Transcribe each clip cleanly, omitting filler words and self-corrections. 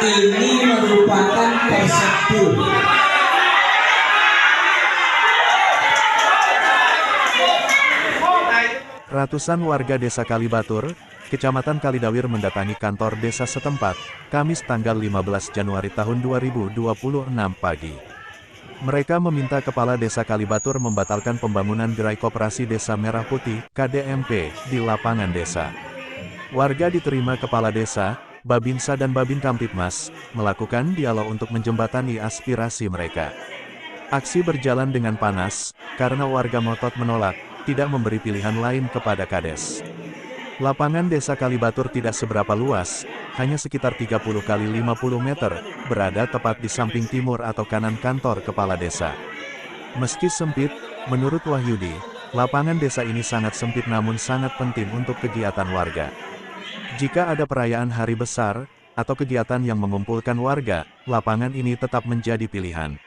Ini merupakan persepul. Ratusan warga desa Kalibatur, Kecamatan Kalidawir mendatangi kantor desa setempat, Kamis tanggal 15 Januari tahun 2026 pagi. Mereka meminta Kepala Desa Kalibatur membatalkan pembangunan Gerai Koperasi Desa Merah Putih, KDMP, di lapangan desa. Warga diterima Kepala Desa, Babinsa dan Babin Kamtibmas, melakukan dialog untuk menjembatani aspirasi mereka. Aksi berjalan dengan panas, karena warga ngotot menolak, tidak memberi pilihan lain kepada Kades. Lapangan desa Kalibatur tidak seberapa luas, hanya sekitar 30 kali 50 meter, berada tepat di samping timur atau kanan kantor kepala desa. Meski sempit, menurut Wahyudi, lapangan desa ini sangat sempit namun sangat penting untuk kegiatan warga. Jika ada perayaan hari besar, atau kegiatan yang mengumpulkan warga, lapangan ini tetap menjadi pilihan.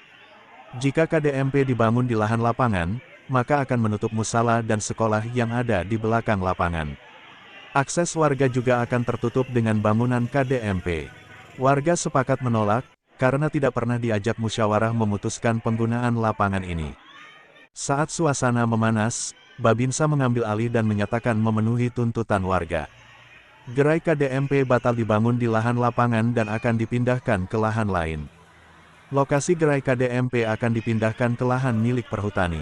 Jika KDMP dibangun di lahan lapangan, maka akan menutup musala dan sekolah yang ada di belakang lapangan. Akses warga juga akan tertutup dengan bangunan KDMP. Warga sepakat menolak, karena tidak pernah diajak musyawarah memutuskan penggunaan lapangan ini. Saat suasana memanas, Babinsa mengambil alih dan menyatakan memenuhi tuntutan warga. Gerai KDMP batal dibangun di lahan lapangan dan akan dipindahkan ke lahan lain. Lokasi gerai KDMP akan dipindahkan ke lahan milik perhutani.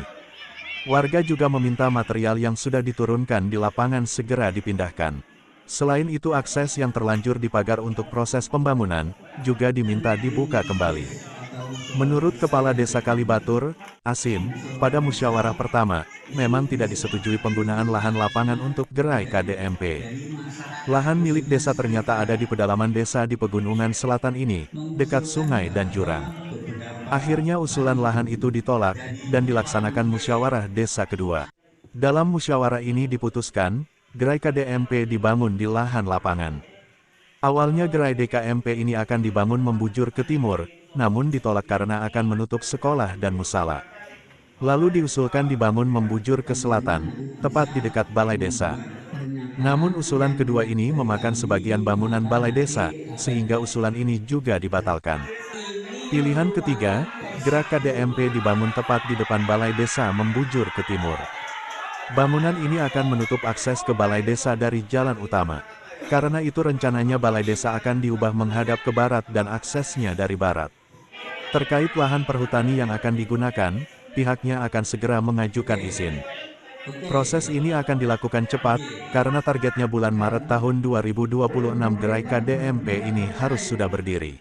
Warga juga meminta material yang sudah diturunkan di lapangan segera dipindahkan. Selain itu akses yang terlanjur dipagar untuk proses pembangunan, juga diminta dibuka kembali. Menurut Kepala Desa Kalibatur, Asim, pada musyawarah pertama, memang tidak disetujui penggunaan lahan lapangan untuk gerai KDMP. Lahan milik desa ternyata ada di pedalaman desa di pegunungan selatan ini, dekat sungai dan jurang. Akhirnya usulan lahan itu ditolak, dan dilaksanakan musyawarah desa kedua. Dalam musyawarah ini diputuskan, gerai KDMP dibangun di lahan lapangan. Awalnya gerai DKMP ini akan dibangun membujur ke timur, namun ditolak karena akan menutup sekolah dan musala. Lalu diusulkan dibangun membujur ke selatan, tepat di dekat balai desa. Namun usulan kedua ini memakan sebagian bangunan balai desa, sehingga usulan ini juga dibatalkan. Pilihan ketiga, gerak KDMP dibangun tepat di depan balai desa membujur ke timur. Bangunan ini akan menutup akses ke balai desa dari jalan utama. Karena itu rencananya balai desa akan diubah menghadap ke barat dan aksesnya dari barat. Terkait lahan perhutani yang akan digunakan, pihaknya akan segera mengajukan izin. Proses ini akan dilakukan cepat, karena targetnya bulan Maret tahun 2026 gerai KDMP ini harus sudah berdiri.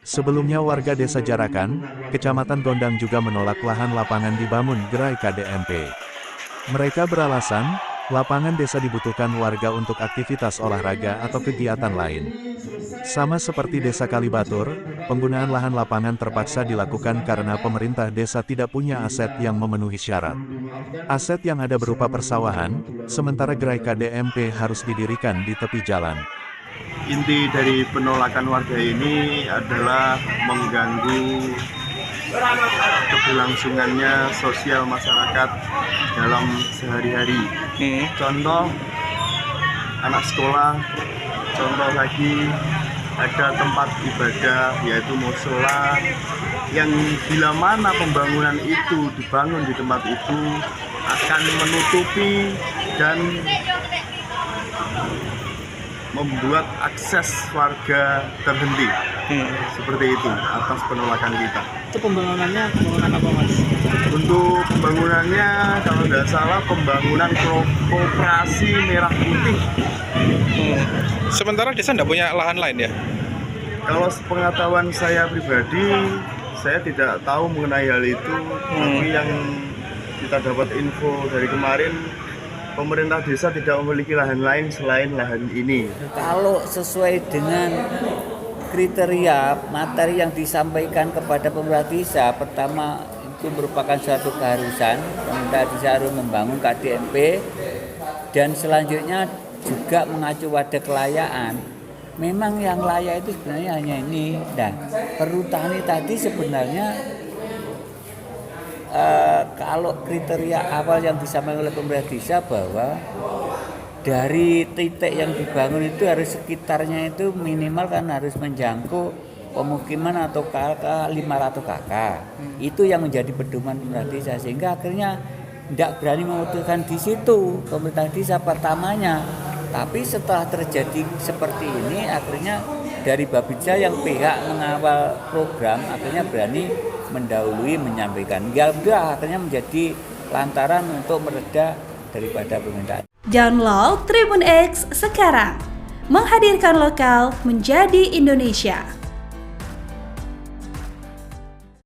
Sebelumnya warga desa Jarakan, Kecamatan Gondang juga menolak lahan lapangan dibangun gerai KDMP. Mereka beralasan, lapangan desa dibutuhkan warga untuk aktivitas olahraga atau kegiatan lain. Sama seperti desa Kalibatur, penggunaan lahan lapangan terpaksa dilakukan karena pemerintah desa tidak punya aset yang memenuhi syarat. Aset yang ada berupa persawahan, sementara gerai KDMP harus didirikan di tepi jalan. Inti dari penolakan warga ini adalah mengganggu keberlangsungannya sosial masyarakat dalam sehari-hari. Contoh, anak sekolah, contoh lagi ada tempat ibadah yaitu mushola, yang bila mana pembangunan itu dibangun di tempat itu akan menutupi dan membuat akses warga terhenti. Seperti itu atas penolakan kita. Itu pembangunan apa mas? Untuk pembangunannya kalau tidak salah pembangunan koperasi Merah Putih. Sementara desa tidak punya lahan lain ya? Kalau sepengetahuan saya pribadi, saya tidak tahu mengenai hal itu. Tapi yang kita dapat info dari kemarin, pemerintah desa tidak memiliki lahan lain selain lahan ini. Kalau sesuai dengan kriteria materi yang disampaikan kepada pemerintah desa, pertama itu merupakan suatu keharusan, pemerintah desa harus membangun KDMP, dan selanjutnya juga mengacu pada kelayaan. Memang yang layak itu sebenarnya hanya ini. Nah, perhutani tadi sebenarnya kalau kriteria awal yang disampaikan oleh pemerintah desa bahwa dari titik yang dibangun itu harus sekitarnya itu minimal kan harus menjangkau pemukiman atau KK 500 KK. Itu yang menjadi pedoman pemerintah desa, sehingga akhirnya tidak berani memutuskan di situ pemerintah desa pertamanya. Tapi setelah terjadi seperti ini, akhirnya dari Babinsa yang pihak mengawal program akhirnya berani mendahului menyampaikan. Ya udah, akhirnya menjadi lantaran untuk mereda daripada pemerintah. Download Tribun X sekarang, menghadirkan lokal menjadi Indonesia.